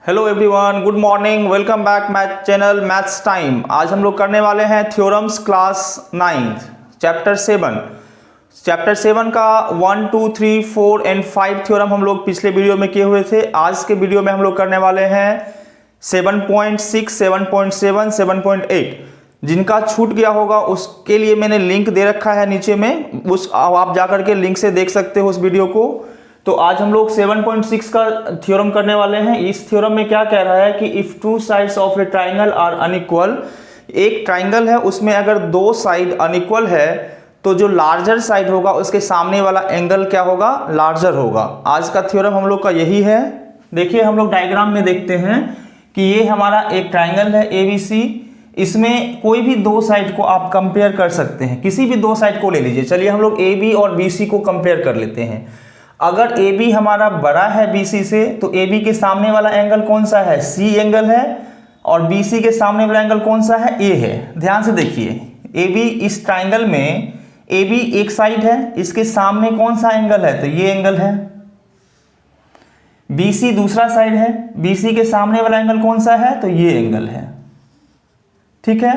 Hello everyone, good morning, welcome back my channel maths time. आज हम लोग करने वाले हैं थ्योरम्स क्लास 9 चैप्टर 7 का 1, 2, 3, 4 एंड 5 थ्योरम हम लोग पिछले वीडियो में किए हुए थे। आज के वीडियो में हम लोग करने वाले हैं 7.6, 7.7, 7.8। जिनका छूट गया होगा उसके लिए मैंने लिंक दे रखा है नीचे में, उस आप जाकर के लिंक से देख सकते हो उस वीडियो को। तो आज हम लोग 7.6 का थ्योरम करने वाले हैं। इस थ्योरम में क्या कह रहा है कि if two sides of a triangle are unequal, एक ट्राइंगल है उसमें अगर दो साइड अनइक्वल है तो जो लार्जर साइड होगा उसके सामने वाला एंगल क्या होगा, लार्जर होगा। आज का थ्योरम हम लोग का यही है। देखिए हम लोग डायग्राम में देखते हैं कि ये हमारा एक ट्राइंगल है ABC। इसमें कोई भी दो साइड को आप कंपेयर कर सकते हैं, किसी भी दो साइड को ले लीजिए। चलिए हम लोग AB और BC को कंपेयर कर लेते हैं। अगर AB हमारा बड़ा है BC से तो AB के सामने वाला एंगल कौन सा है, C एंगल है, और BC के सामने वाला एंगल कौन सा है, A है। ध्यान से देखिए, AB इस ट्राइंगल में AB एक साइड है, इसके सामने कौन सा एंगल है, तो ये एंगल है। BC दूसरा साइड है, BC के सामने वाला एंगल कौन सा है, तो ये एंगल है। ठीक है।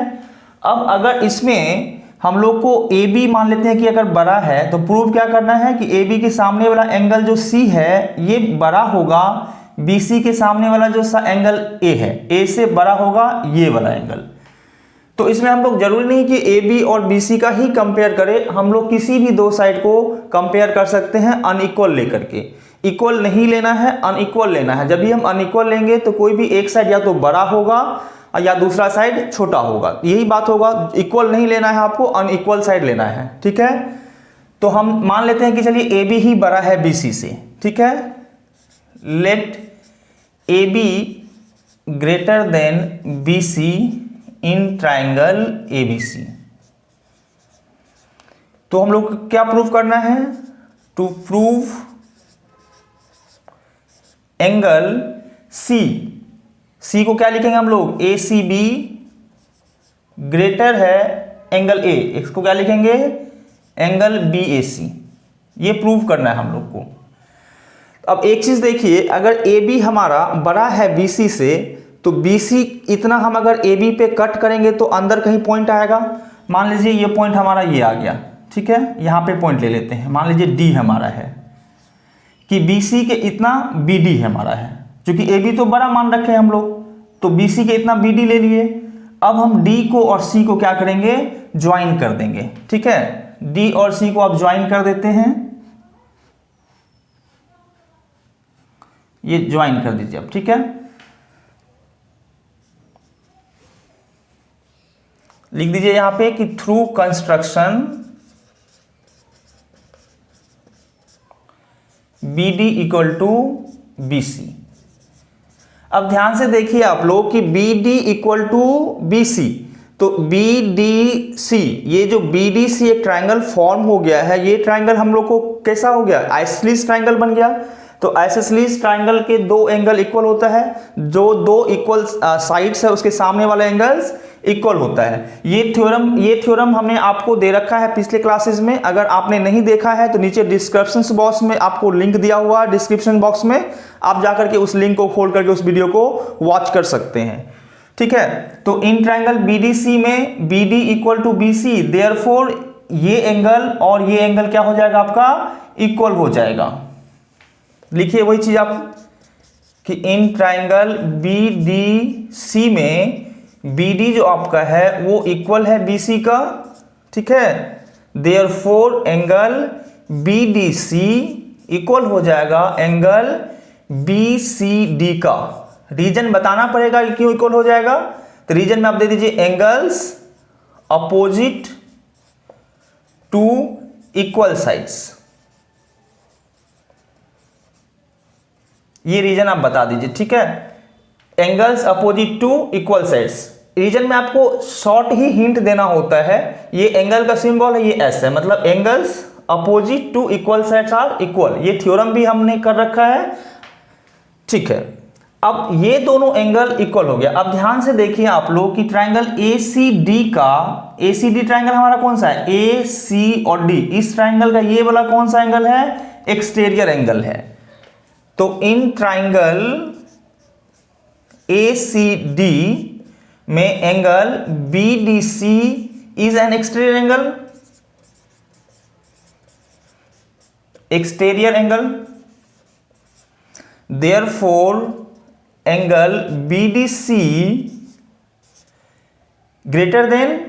अब अगर इसमें हम लोग को AB मान लेते हैं कि अगर बड़ा है तो प्रूव क्या करना है कि AB के सामने वाला एंगल जो C है ये बड़ा होगा BC के सामने वाला जो एंगल A है, A से बड़ा होगा ये वाला एंगल। तो इसमें हम लोग जरूरी नहीं कि AB और BC का ही कंपेयर करें, हम लोग किसी भी दो साइड को कंपेयर कर सकते हैं अनइक्वल लेकर के। इक्वल नहीं लेना है, अनइक्वल लेना है। जब भी हम अनइक्वल लेंगे तो कोई भी एक साइड या तो बड़ा होगा या दूसरा साइड छोटा होगा, यही बात होगा। इक्वल नहीं लेना है आपको, अनइक्वल साइड लेना है। ठीक है। तो हम मान लेते हैं कि चलिए AB ही बड़ा है BC से। ठीक है। Let AB greater than BC in triangle ABC। तो हम लोग क्या प्रूव करना है, टू प्रूव एंगल C को क्या लिखेंगे हम लोग, ACB ग्रेटर है एंगल A, इसको क्या लिखेंगे, एंगल BAC। ये प्रूव करना है हम लोग को। अब एक चीज देखिए, अगर AB हमारा बड़ा है BC से तो BC इतना हम अगर AB पे कट करेंगे तो अंदर कहीं पॉइंट आएगा। मान लीजिए ये पॉइंट हमारा ये आ गया। ठीक है। यहां पे पॉइंट ले लेते हैं, मान लीजिए D हमारा है कि BC के इतना BD हमारा है। क्योंकि AB तो बड़ा मान रखे हैं हम लोग, तो BC के इतना BD ले लिए। अब हम D को और C को क्या करेंगे, ज्वाइन कर देंगे। ठीक है। D और C को आप ज्वाइन कर देते हैं, ये ज्वाइन कर दीजिए अब। ठीक है। लिख दीजिए यहां पे कि through construction BD equal to BC। अब ध्यान से देखिए आप लोग कि BD इक्वल टू BC, तो BDC, ये जो BDC एक ट्राइंगल फॉर्म हो गया है। ये ट्राइंगल हम लोग को कैसा हो गया, आइसोसेलेस ट्राइंगल बन गया। तो आइसोसेलेस ट्राइंगल के दो एंगल इक्वल होता है, जो दो इक्वल साइड्स है उसके सामने वाला एंगल्स इक्वल होता है। ये थ्योरम हमने आपको दे रखा है पिछले क्लासेस में। अगर आपने नहीं देखा है तो नीचे डिस्क्रिप्शन बॉक्स में आपको लिंक दिया हुआ है, डिस्क्रिप्शन बॉक्स में आप जाकर के उस लिंक को खोल करके उस वीडियो को वॉच कर सकते हैं। ठीक है। तो इन ट्राइंगल BDC में BD equal to BC, therefore ये एंगल और ये एंगल क्या हो जाएगा आपका, इक्वल हो जाएगा। लिखिए वही चीज आप कि इन ट्राइंगल BDC में BD जो आपका है वो इक्वल है BC का। ठीक है। देयरफॉर एंगल BDC इक्वल हो जाएगा एंगल BCD का। रीजन बताना पड़ेगा कि क्यों इक्वल हो जाएगा, तो रीजन में आप दे दीजिए angles opposite to equal sides. ये रीजन आप बता दीजिए। ठीक है। Angles opposite to equal sides. Reason में आपको शॉर्ट ही हिंट देना होता है। ये एंगल का सिंबल है, ये S है, मतलब angles opposite to equal sides are equal. ये थ्योरम भी हमने कर रखा है। ठीक है। अब ये दोनों एंगल इक्वल हो गया। अब ध्यान से देखिए आप लोग कि ट्राइंगल ACD ट्राइंगल हमारा कौन सा है, AC और D। इस ट्राइंगल का ये वाला कौन सा एंगल है, एक्सटीरियर एंगल है। तो इन ट्राइंगल ACD में angle BDC is an exterior angle, exterior angle, therefore angle BDC greater than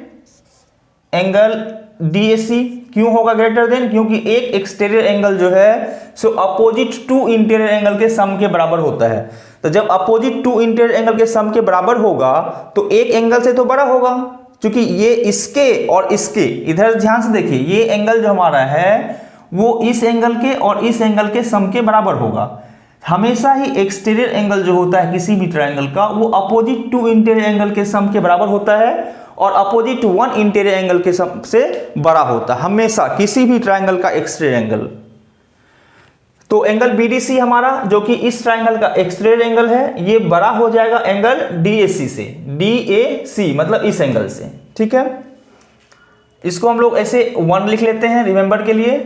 angle DAC। क्यों होगा ग्रेटर देन? क्योंकि एक एक्सटीरियर एंगल जो है सो अपोजिट टू इंटीरियर एंगल के सम के बराबर होता है। तो जब अपोजिट टू इंटीरियर एंगल के सम के बराबर होगा तो एक एंगल से तो बड़ा होगा, क्योंकि ये इसके और इसके, इधर ध्यान से देखिए, ये एंगल जो हमारा है वो इस एंगल के और इस एंगल के सम के बराबर होगा। हमेशा ही एक्सटीरियर एंगल जो होता है किसी भी ट्रायंगल का वो अपोजिट टू इंटीरियर एंगल के सम के बराबर होता है और अपोजिट वन इंटीरियर एंगल के सम से बड़ा होता है हमेशा किसी भी ट्रायंगल का एक्सटीरियर एंगल। तो एंगल BDC हमारा जो कि इस ट्रायंगल का एक्सटीरियर एंगल है ये बड़ा हो जाएगा एंगल DAC से, DAC मतलब इस एंगल से, ठीक है। इसको हम लोग ऐसे 1 लिख लेते हैं रिमेंबर के लिए।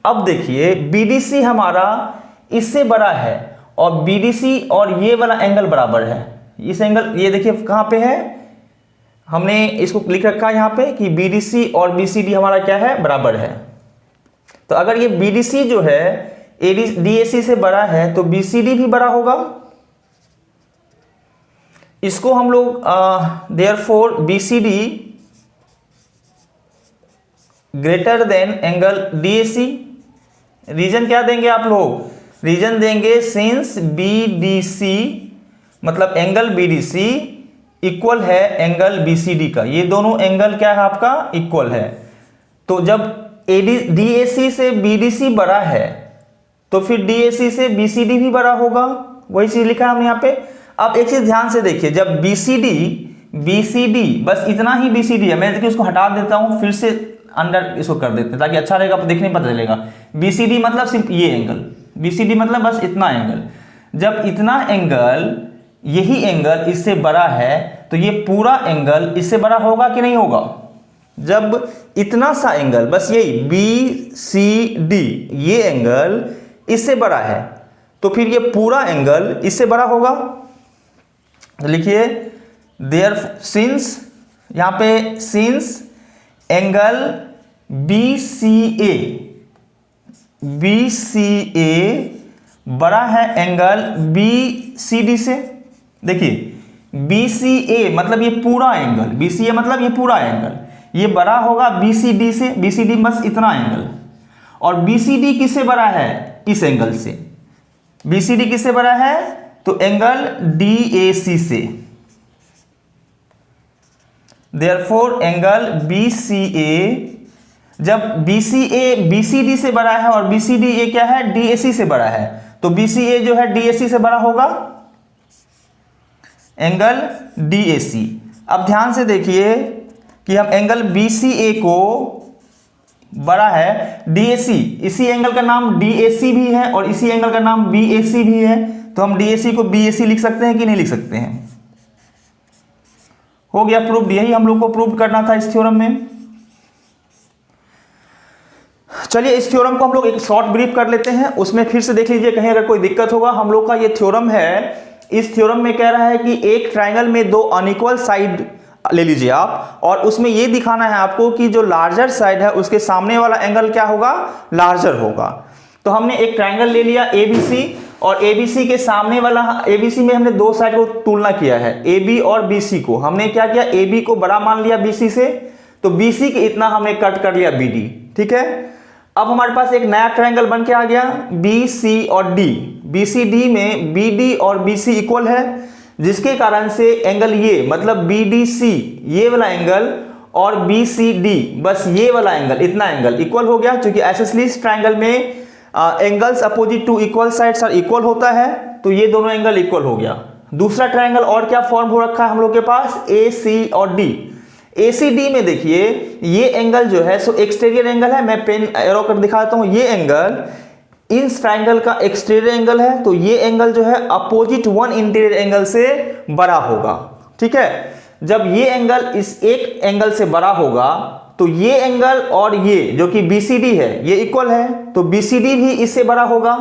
अब देखिए BDC हमारा इससे बड़ा है और BDC और ये वाला एंगल बराबर है। इस एंगल ये देखिए कहाँ पे है, हमने इसको लिख रखा है यहाँ पे कि BDC और BCD हमारा क्या है, बराबर है। तो अगर ये BDC जो है DAC से बड़ा है तो BCD भी बड़ा होगा। इसको हम लोग therefore BCD greater than angle DAC। Reason क्या देंगे आप लोग? रीजन देंगे सिंस BDC मतलब एंगल BDC इक्वल है एंगल BCD का। ये दोनों एंगल क्या है आपका, इक्वल है। तो जब DAC से BDC बड़ा है तो फिर DAC से BCD भी बड़ा होगा, वही चीज लिखा है हमने यहाँ पे। अब एक चीज ध्यान से देखिए, जब BCD बस इतना ही BCD है, मैं देखिए उसको हटा देता हूँ, फिर से अंडर इसको कर देते हैं ताकि अच्छा रहेगा, देखने में पता चलेगा। BCD मतलब सिर्फ ये एंगल, BCD मतलब बस इतना एंगल। जब इतना एंगल, यही एंगल इससे बड़ा है तो ये पूरा एंगल इससे बड़ा होगा कि नहीं होगा? जब इतना सा एंगल, बस यही BCD ये एंगल इससे बड़ा है तो फिर ये पूरा एंगल इससे बड़ा होगा। तो लिखिए देयर सिंस, यहां पे सिंस एंगल BCA बड़ा है एंगल BCD से। देखिए BCA मतलब ये पूरा एंगल, BCA मतलब ये पूरा एंगल, ये बड़ा होगा BCD से। BCD बस इतना एंगल, और BCD किससे बड़ा है? इस एंगल से। BCD किससे बड़ा है? तो एंगल DAC से। देयरफॉर एंगल BCA, जब BCA BCD से बड़ा है और BCD ये क्या है, DAC से बड़ा है, तो BCA जो है DAC से बड़ा होगा एंगल DAC। अब ध्यान से देखिए कि हम एंगल BCA को बड़ा है DAC, इसी एंगल का नाम DAC भी है और इसी एंगल का नाम BAC भी है, तो हम DAC को BAC लिख सकते हैं कि नहीं लिख सकते हैं? हो गया प्रूफ। यही हम लोग को प्रूव करना था इस थ्योरम में। चलिए इस थ्योरम को हम लोग एक शॉर्ट ब्रीफ कर लेते हैं, उसमें फिर से देख लीजिए कहीं अगर कोई दिक्कत होगा। हम लोग का ये थ्योरम है, इस थ्योरम में कह रहा है कि एक ट्रायंगल में दो अनइक्वल साइड ले लीजिए आप, और उसमें ये दिखाना है आपको कि जो लार्जर साइड है उसके सामने वाला एंगल क्या होगा, लार्जर होगा। तो हमने एक ट्रायंगल ले लिया ABC, और ABC के सामने वाला, ABC में हमने दो साइड को तुलना किया है, AB और BC को। हमने क्या किया, AB को बड़ा मान लिया BC से, तो BC के इतना हमने कट कर लिया BD, ठीक है। अब हमारे पास एक नया ट्रायंगल बन के आ गया BC और D। BCD में BD और BC इक्वल है, जिसके कारण से एंगल ये मतलब BDC ये वाला एंगल और BCD बस ये वाला एंगल, इतना एंगल इक्वल हो गया। क्योंकि आइसोसेलेस ट्रायंगल में angles opposite to equal sides are equal होता है, तो ये दोनों एंगल इक्वल हो गया। दूसरा ट्रायंगल और क्या फॉर्म हो रखा है हम लोग के पास, AC और D। ACD में देखिए ये एंगल जो है सो एक्सटीरियर एंगल है, मैं पेन एरो कर दिखाता हूं। ये एंगल इस ट्रायंगल का एक्सटीरियर एंगल है, तो ये एंगल जो है अपोजिट वन इंटीरियर एंगल से बड़ा होगा, ठीक है। जब ये एंगल इस एक एंगल से बड़ा होगा तो ये एंगल और ये जो कि BCD है ये इक्वल है, तो BCD भी इससे बड़ा होगा।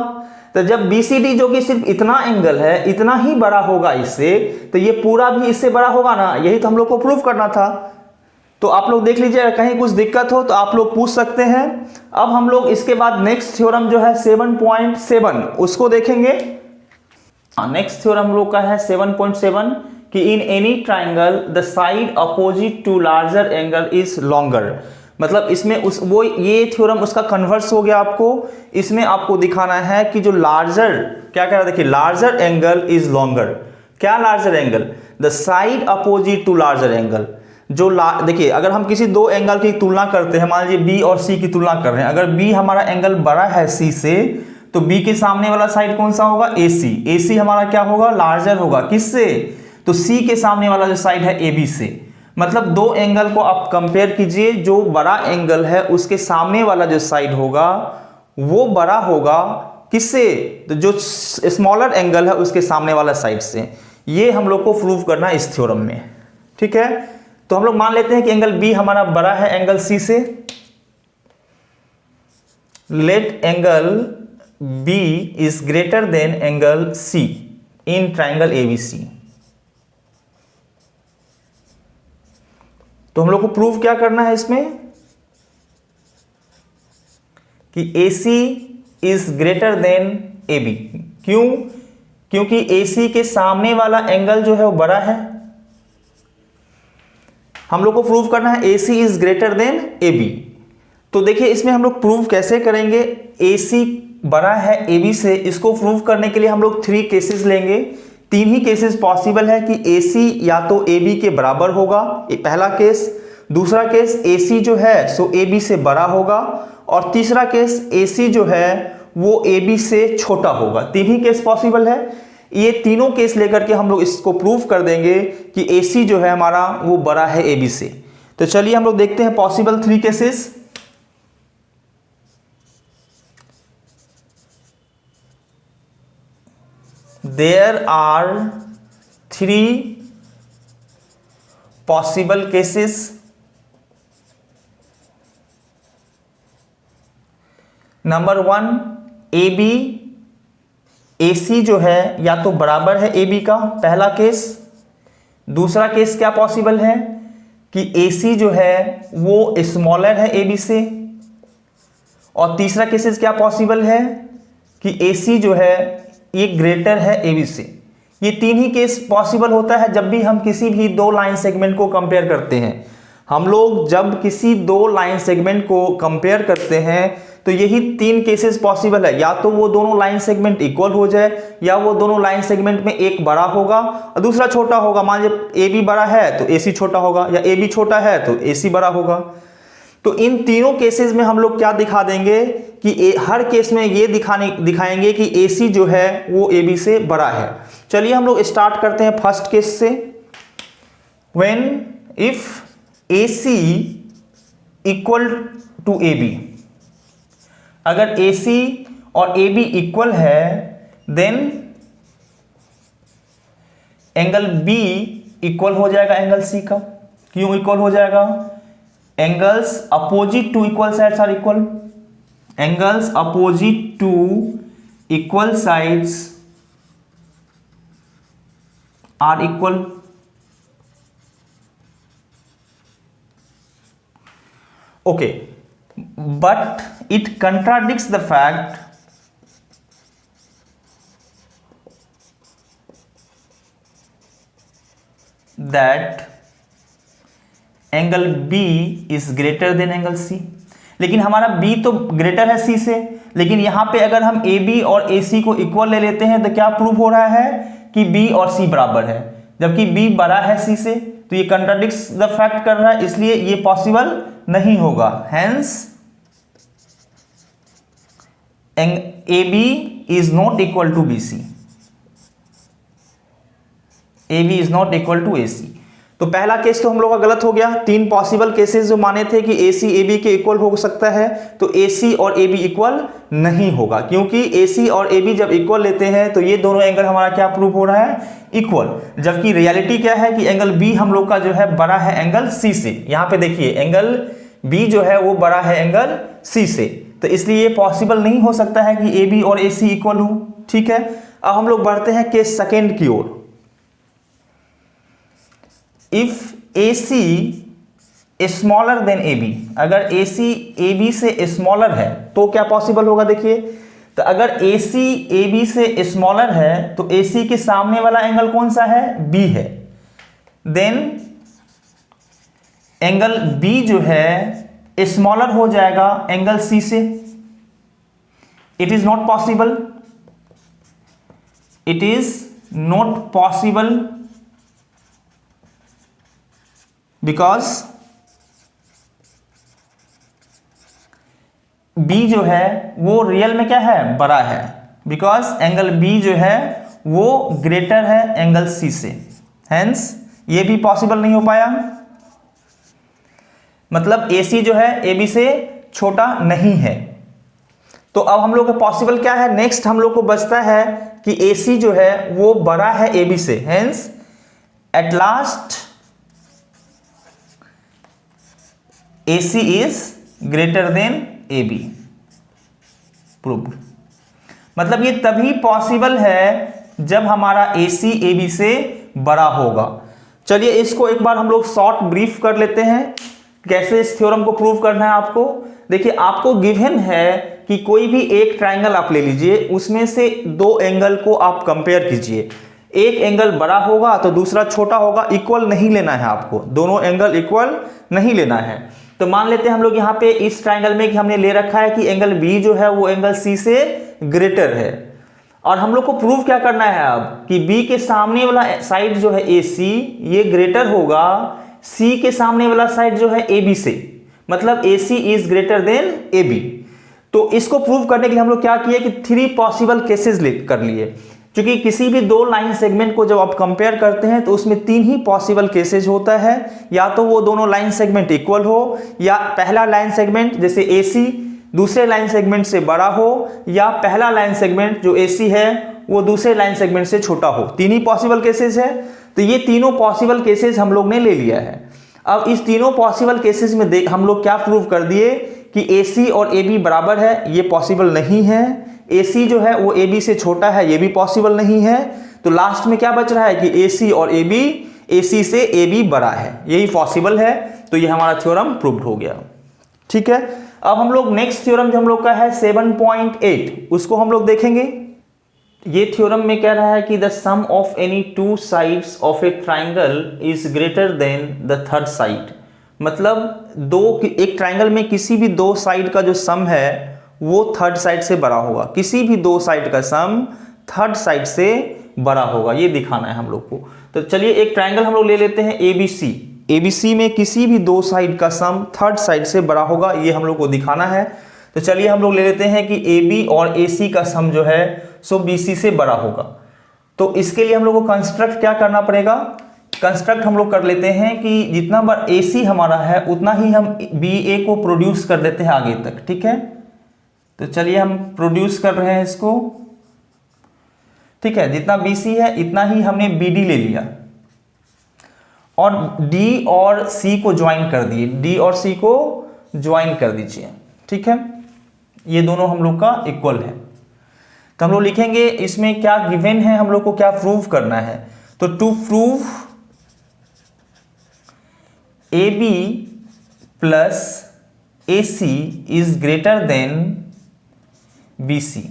तो जब BCD जो कि सिर्फ इतना एंगल है इतना ही बड़ा होगा इससे, तो ये पूरा भी इससे बड़ा होगा ना, यही तो हम लोग को प्रूफ करना था। तो आप लोग देख लीजिए, कहीं कुछ दिक्कत हो तो आप लोग पूछ सकते हैं। अब हम लोग इसके बाद नेक्स्ट थ्योरम जो है 7.7 उसको देखेंगे। नेक्स्ट थ्योरम हम लोग का है 7.7 कि in any triangle the side opposite to larger angle is longer. मतलब इसमें ये थ्योरम उसका कन्वर्स हो गया। आपको इसमें आपको दिखाना है कि जो लार्जर, क्या कह रहा है देखिए, लार्जर एंगल इज लॉन्गर। क्या larger angle? The side opposite to larger angle. जो देखिए, अगर हम किसी दो एंगल की तुलना करते हैं, मान लीजिए बी और सी की तुलना कर रहे हैं, अगर बी हमारा एंगल बड़ा है सी से, तो बी के सामने वाला साइड कौन सा होगा? ए सी। ए सी हमारा क्या होगा? लार्जर होगा। किससे? तो सी के सामने वाला जो साइड है ए बी से। मतलब दो एंगल को आप कंपेयर कीजिए, जो बड़ा एंगल है उसके सामने वाला जो साइड होगा वो बड़ा होगा किससे? तो जो स्मॉलर एंगल है उसके सामने वाला साइड से। ये हम लोग को प्रूव करना है इस थ्योरम में। ठीक है, तो हम लोग मान लेते हैं कि एंगल बी हमारा बड़ा है एंगल सी से। Let angle B is greater than angle C in triangle ABC. तो हम लोग को प्रूव क्या करना है इसमें कि AC is greater then AB। क्यों? क्योंकि AC के सामने वाला एंगल जो है वो बड़ा है। हम लोग को प्रूव करना है AC is greater then AB। तो देखिए इसमें हम लोग प्रूव कैसे करेंगे? AC बड़ा है AB से, इसको प्रूव करने के लिए हम लोग 3 केसेस लेंगे। 3 ही केसेस पॉसिबल है कि AC या तो AB के बराबर होगा, ये पहला केस। दूसरा केस AC जो है सो AB से बड़ा होगा, और तीसरा केस AC जो है वो AB से छोटा होगा। 3 ही केस पॉसिबल है। ये तीनों केस लेकर के हम लोग इसको प्रूव कर देंगे कि AC जो है हमारा वो बड़ा है AB से। तो चलिए हम लोग देखते हैं possible 3 cases. There are 3 possible cases. Number 1, AB AC जो है या तो बराबर है AB का, पहला केस। दूसरा केस क्या पॉसिबल है कि AC जो है वो स्मॉलर है AB से, और तीसरा केसेस क्या पॉसिबल है कि AC जो है ये ग्रेटर है AB से। ये 3 ही केस पॉसिबल होता है जब भी हम किसी भी 2 लाइन सेगमेंट को कंपेयर करते हैं। हम लोग जब किसी 2 लाइन सेगमेंट को कंपेयर करते हैं तो यही 3 केसेस पॉसिबल है। या तो वो दोनों लाइन सेगमेंट इक्वल हो जाए, या वो दोनों लाइन सेगमेंट में एक बड़ा होगा और दूसरा छोटा होगा। मान लीजिए AB बड़ा है तो AC छोटा होगा, या AB छोटा है तो AC बड़ा होगा। तो इन तीनों केसेस में हम लोग क्या दिखा देंगे कि हर केस में ये दिखाएंगे कि AC जो है वो AB से बड़ा है। चलिए हम लोग स्टार्ट करते हैं फर्स्ट केस से। When if AC equal to AB, अगर AC और AB इक्वल है देन एंगल B इक्वल हो जाएगा एंगल C का। क्यों इक्वल हो जाएगा? Angles opposite to equal sides are equal. Angles opposite to equal sides are equal. Okay, but it contradicts the fact that angle B is greater than angle C। लेकिन हमारा B तो greater है C से, लेकिन यहां पे अगर हम AB और AC को इक्वल ले लेते हैं तो क्या प्रूव हो रहा है कि B और C बराबर है, जबकि B बड़ा है C से। तो ये कंट्राडिक्ट्स द फैक्ट कर रहा है, इसलिए ये पॉसिबल नहीं होगा। Hence AB is not equal to BC, AB is not equal to AC। तो पहला केस तो हम लोग का गलत हो गया। 3 पॉसिबल केसेस जो माने थे कि AC AB के इक्वल हो सकता है, तो AC और AB इक्वल नहीं होगा, क्योंकि AC और AB जब इक्वल लेते हैं तो ये दोनों एंगल हमारा क्या प्रूव हो रहा है? इक्वल। जबकि रियलिटी क्या है कि एंगल B हम लोग का जो है बड़ा है एंगल C से। यहां पे देखिए एंगल B जो है वो बड़ा है एंगल C से। तो इसलिए ये पॉसिबल नहीं हो सकता है कि ए बी और ए सी इक्वल हो। ठीक है, अब हम लोग बढ़ते हैं केस सेकेंड की ओर। If A C smaller than A B, अगर ए सी ए बी से स्मॉलर है तो क्या पॉसिबल होगा? देखिए, तो अगर ए सी ए बी से स्मॉलर है तो ए सी के सामने वाला एंगल कौन सा है? बी है। देन एंगल बी जो है स्मॉलर हो जाएगा एंगल सी से। It is not possible, it is not possible because B जो है वो रियल में क्या है? बड़ा है। बिकॉज एंगल बी जो है वो ग्रेटर है एंगल सी से, हेंस ये भी पॉसिबल नहीं हो पाया। मतलब ए सी जो है ए बी से छोटा नहीं है। तो अब हम लोग का पॉसिबल क्या है? नेक्स्ट हम लोग को बचता है कि ए सी जो है वो बड़ा है ए बी से, hence at last A C is greater than A B. Proved. मतलब ये तभी पॉसिबल है जब हमारा ए सी ए बी से बड़ा होगा। चलिए इसको एक बार हम लोग शॉर्ट ब्रीफ कर लेते हैं, कैसे इस थ्योरम को प्रूव करना है आपको। देखिए, आपको गिवन है कि कोई भी एक ट्राइंगल आप ले लीजिए, उसमें से दो एंगल को आप कंपेयर कीजिए। एक एंगल बड़ा होगा तो दूसरा छोटा होगा, इक्वल नहीं लेना है आपको, दोनों एंगल इक्वल नहीं लेना है। तो मान लेते हैं हम लोग यहाँ पे इस ट्राइंगल में कि हमने ले रखा है कि एंगल बी जो है वो एंगल सी से ग्रेटर है, और हम लोग को प्रूव क्या करना है अब कि बी के सामने वाला साइड जो है ए सी, ये ग्रेटर होगा सी के सामने वाला साइड जो है ए बी से, मतलब A C is greater than A B. तो इसको प्रूव करने के लिए हम लोग क्या किए कि 3 पॉसिबल केसेस कर लिए, क्योंकि किसी भी दो लाइन सेगमेंट को जब आप कंपेयर करते हैं तो उसमें 3 ही पॉसिबल केसेस होता है। या तो वो दोनों लाइन सेगमेंट इक्वल हो, या पहला लाइन सेगमेंट जैसे ए सी दूसरे लाइन सेगमेंट से बड़ा हो, या पहला लाइन सेगमेंट जो ए सी है वो दूसरे लाइन सेगमेंट से छोटा हो। 3 ही पॉसिबल केसेस है। तो ये तीनों पॉसिबल केसेस हम लोग ने ले लिया है। अब इस तीनों पॉसिबल केसेस में हम लोग क्या प्रूव कर दिए कि ए सी और ए बी बराबर है, ये पॉसिबल नहीं है। ए सी जो है वो ए बी से छोटा है, ये भी पॉसिबल नहीं है। तो लास्ट में क्या बच रहा है कि ए सी और ए बी ए सी से ए बी बड़ा है, यही पॉसिबल है। तो ये हमारा थ्योरम प्रूव्ड हो गया। ठीक है, अब हम लोग नेक्स्ट थ्योरम जो हम लोग का है 7.8, उसको हम लोग देखेंगे। ये थ्योरम में कह रहा है कि the sum of any 2 sides of a triangle is greater than the third side. मतलब एक ट्राइंगल में किसी भी 2 साइड का जो सम है वो थर्ड साइड से बड़ा होगा। किसी भी 2 साइड का सम थर्ड साइड से बड़ा होगा, ये दिखाना है हम लोग को। तो चलिए एक ट्राइंगल हम लोग ले लेते हैं ABC। ABC में किसी भी 2 साइड का सम थर्ड साइड से बड़ा होगा, ये हम लोग को दिखाना है। तो चलिए हम लोग ले लेते हैं कि AB और AC का सम जो है सो BC से बड़ा होगा। तो इसके लिए हम लोग को कंस्ट्रक्ट क्या करना पड़ेगा? कंस्ट्रक्ट हम लोग कर लेते हैं कि जितना बार AC हमारा है उतना ही हम BA को प्रोड्यूस कर देते हैं आगे तक। ठीक है, तो चलिए हम प्रोड्यूस कर रहे हैं इसको। ठीक है, जितना BC है इतना ही हमने BD ले लिया, और D और C को ज्वाइन कर दिए। D और C को ज्वाइन कर दीजिए। ठीक है, ये दोनों हम लोग का इक्वल है। तो हम लोग लिखेंगे इसमें क्या गिवन है, हम लोग को क्या प्रूव करना है। तो to prove AB plus AC is greater than BC।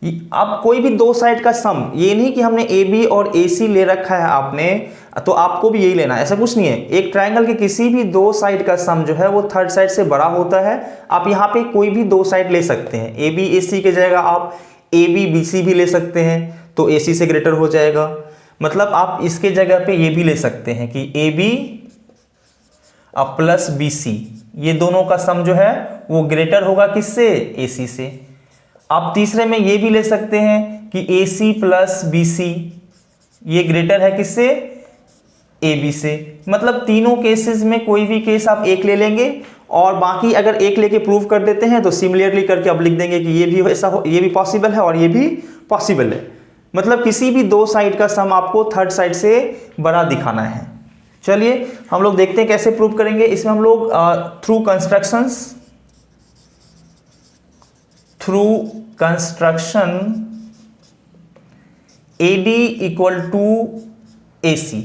अब कोई भी 2 साइड का सम, ये नहीं कि हमने AB और AC ले रखा है आपने तो आपको भी यही लेना है, ऐसा कुछ नहीं है। एक ट्राइंगल के किसी भी 2 साइड का सम जो है वो थर्ड साइड से बड़ा होता है। आप यहाँ पे कोई भी 2 साइड ले सकते हैं। AB AC की जगह आप AB BC भी ले सकते हैं, तो AC से ग्रेटर हो जाएगा। मतलब आप इसके जगह पे ये भी ले सकते हैं कि AB प्लस BC, ये दोनों का सम जो है वो ग्रेटर होगा किससे? AC से। आप तीसरे में ये भी ले सकते हैं कि AC प्लस BC ये ग्रेटर है किससे? AB से। मतलब तीनों केसेस में कोई भी केस आप एक ले लेंगे, और बाकी अगर एक लेके प्रूव कर देते हैं तो सिमिलरली करके आप लिख देंगे कि ये भी ऐसा हो, ये भी पॉसिबल है और ये भी पॉसिबल है। मतलब किसी भी 2 साइड का सम आपको थर्ड साइड से बड़ा दिखाना है। चलिए हम लोग देखते हैं कैसे प्रूव करेंगे। इसमें हम लोग through constructions through construction AD equal to AC।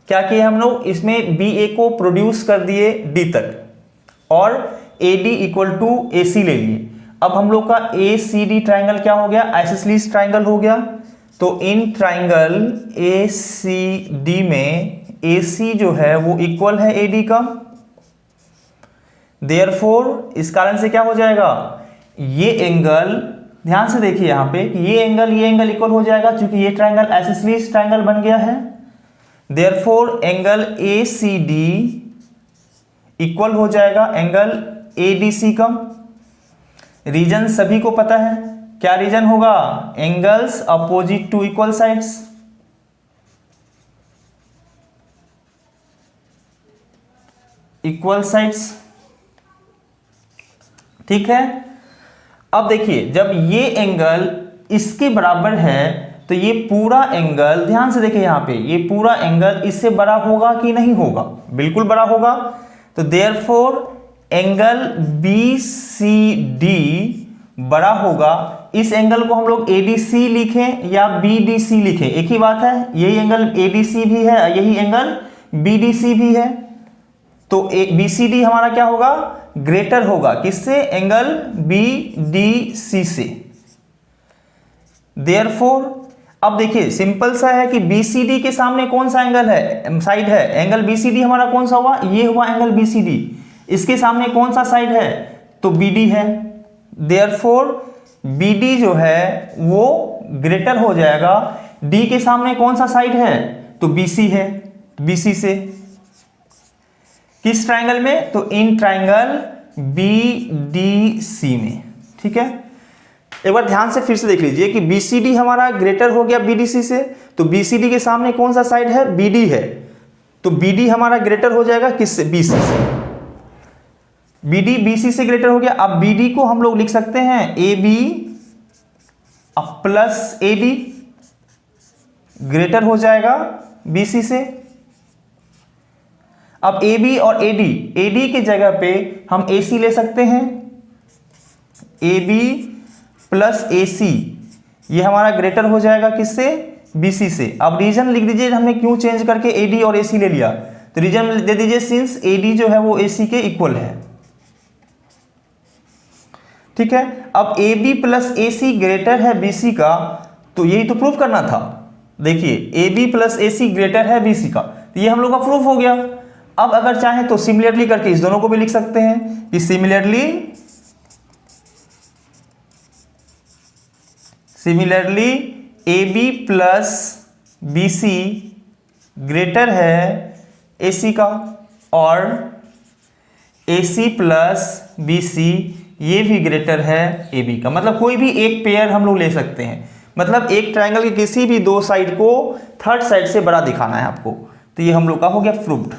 क्या किया हम लोग, इसमें BA को प्रोड्यूस कर दिए D तक और AD इक्वल टू AC ले लिए। अब हम लोग का ACD ट्राइंगल क्या हो गया, आइसोसेलेस ट्राइंगल हो गया। तो इन ट्राइंगल ACD में AC जो है वो इक्वल है AD का। देयरफॉर इस कारण से क्या हो जाएगा, ये एंगल, ध्यान से देखिए यहां पे कि ये एंगल इक्वल हो जाएगा क्योंकि ये ट्राइंगल आइसोसेलेस ट्राइंगल बन गया है। देयरफॉर एंगल ACD इक्वल हो जाएगा एंगल ADC का। रीजन सभी को पता है, क्या रीजन होगा, angles opposite to equal sides. Equal sides, ठीक है। अब देखिए जब ये एंगल इसके बराबर है तो ये पूरा एंगल, ध्यान से देखिए यहां पे, ये पूरा एंगल इससे बड़ा होगा कि नहीं होगा, बिल्कुल बड़ा होगा। तो देयरफॉर एंगल BCD बड़ा होगा। इस एंगल को हम लोग ADC लिखें या BDC लिखें, एक ही बात है। यही एंगल ADC भी है, यही एंगल BDC भी है। तो BCD हमारा क्या होगा, ग्रेटर होगा किससे, एंगल BDC से। देयरफॉर अब देखिए सिंपल सा है कि BCD के सामने कौन सा एंगल है, साइड है, एंगल BCD हमारा कौन सा हुआ, ये हुआ एंगल BCD। इसके सामने कौन सा साइड है, तो BD है। देयरफॉर BD जो है वो ग्रेटर हो जाएगा, D के सामने कौन सा साइड है, तो BC है, BC से। किस ट्राइंगल में, तो इन ट्राइंगल BDC में, ठीक है। एक बार ध्यान से फिर से देख लीजिए कि BCD हमारा ग्रेटर हो गया BDC से, तो BCD के सामने कौन सा साइड है, BD है, तो BD हमारा ग्रेटर हो जाएगा किससे, BC से। BD BC से ग्रेटर हो गया। अब BD को हम लोग लिख सकते हैं AB प्लस AD, ग्रेटर हो जाएगा BC से। अब AB और AD की जगह पे हम AC ले सकते हैं, AB प्लस AC, ये हमारा ग्रेटर हो जाएगा किससे, BC से। अब रीजन लिख दीजिए हमने क्यों चेंज करके AD और AC ले लिया, तो रीजन दे दीजिए सिंस AD जो है वो AC के इक्वल है, ठीक है। अब AB प्लस AC ग्रेटर है BC का, तो यही तो प्रूफ करना था। देखिए AB प्लस AC ग्रेटर है BC का, तो ये हम लोग का प्रूफ हो गया। अब अगर चाहें तो सिमिलरली करके इस दोनों को भी लिख सकते हैं कि similarly AB plus BC greater है AC का, और AC प्लस BC ये भी ग्रेटर है AB का। मतलब कोई भी एक पेयर हम लोग ले सकते हैं, मतलब एक ट्राइंगल के किसी भी दो साइड को थर्ड साइड से बड़ा दिखाना है आपको, तो ये हम लोग का हो गया प्रूव्ड।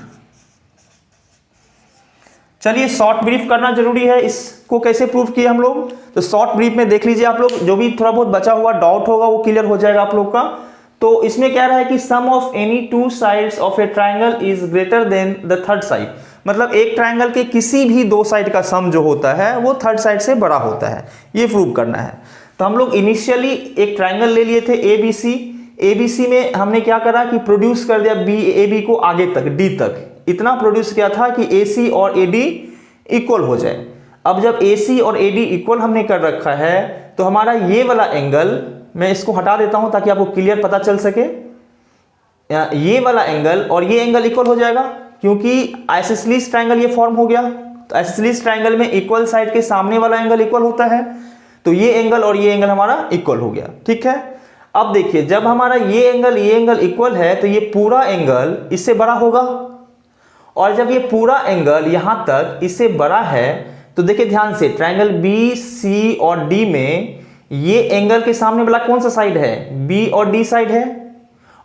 चलिए शॉर्ट ब्रीफ करना जरूरी है, इसको कैसे प्रूफ किए हम लोग, तो शॉर्ट ब्रीफ में देख लीजिए आप लोग, जो भी थोड़ा बहुत बचा हुआ डाउट होगा वो क्लियर हो जाएगा आप लोग का। तो इसमें क्या रहा है कि sum of any two sides of a triangle is greater than the third side, मतलब एक ट्राइंगल के किसी भी दो साइड का सम जो होता है वो थर्ड साइड से बड़ा होता है, ये प्रूव करना है। तो हम लोग इनिशियली एक ट्राइंगल ले लिए थे ABC में हमने क्या करा कि प्रोड्यूस कर दिया AB को आगे तक D तक, इतना प्रोड्यूस किया था कि AC और AD इक्वल हो जाए। अब जब AC और AD इक्वल हमने कर रखा है तो हमारा ये वाला एंगल, मैं इसको हटा देता हूं ताकि आपको क्लियर पता चल सके, ये वाला एंगल और ये एंगल इक्वल हो जाएगा क्योंकि आइसोसेलेस ट्राइंगल ये फॉर्म हो गया। तो आइसोसेलेस ट्राइंगल में इक्वल साइड के सामने वाला एंगल इक्वल होता है, तो ये एंगल और ये एंगल हमारा इक्वल हो गया, ठीक है। अब देखिए जब हमारा ये एंगल इक्वल है तो ये पूरा एंगल इससे बड़ा होगा, और जब ये पूरा एंगल यहां तक इससे बड़ा है तो देखिए ध्यान से, ट्राइंगल BC और D में ये एंगल के सामने वाला कौन सा साइड है, B और D साइड है,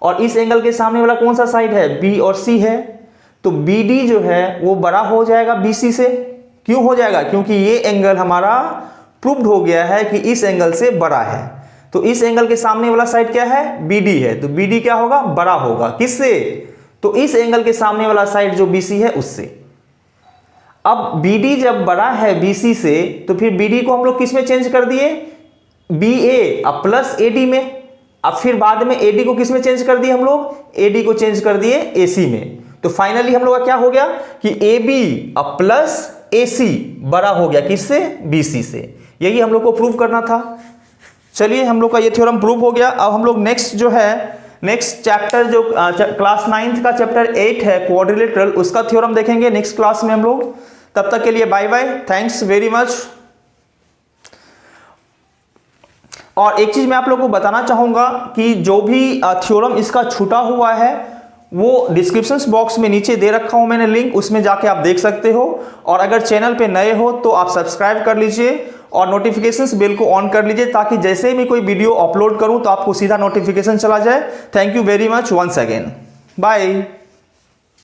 और इस एंगल के सामने वाला कौन सा साइड है, B और C है। तो BD जो है वो बड़ा हो जाएगा BC से, क्यों हो जाएगा, क्योंकि ये एंगल हमारा प्रूव्ड हो गया है कि इस एंगल से बड़ा है। तो इस एंगल के सामने वाला साइड क्या है, BD है, तो BD क्या होगा, बड़ा होगा किससे, तो इस एंगल के सामने वाला साइड जो BC है उससे। अब बी डी जब बड़ा है बी सी से, तो फिर बी डी को हम लोग किस में चेंज कर दिए, बी ए अब प्लस ए डी में। अब फिर बाद में ए डी को किस में चेंज कर दिए हम लोग, ए डी को चेंज कर दिए ए सी में। तो फाइनली हम लोग का क्या हो गया कि ए बी अब प्लस ए सी बड़ा हो गया किससे, बी सी से। यही हम लोग को प्रूव करना था। चलिए हम लोग का ये थ्योरम प्रूव हो गया। अब हम लोग नेक्स्ट जो है, नेक्स्ट चैप्टर जो क्लास 9th का चैप्टर 8 है क्वाड्रिलेटरल, उसका थ्योरम देखेंगे नेक्स्ट क्लास में हम लोग। तब तक के लिए bye bye, thanks very much. और एक चीज मैं आप लोगों को बताना चाहूंगा कि जो भी थ्योरम इसका छूटा हुआ है वो डिस्क्रिप्शन बॉक्स में नीचे दे रखा हूं मैंने लिंक, उसमें जाके आप देख सकते हो। और अगर चैनल पे नए हो तो आप सब्सक्राइब कर लीजिए और नोटिफिकेशंस बेल को ऑन कर लीजिए, ताकि जैसे ही मैं कोई वीडियो अपलोड करूं तो आपको सीधा नोटिफिकेशन चला जाए। Thank you very much once again, bye.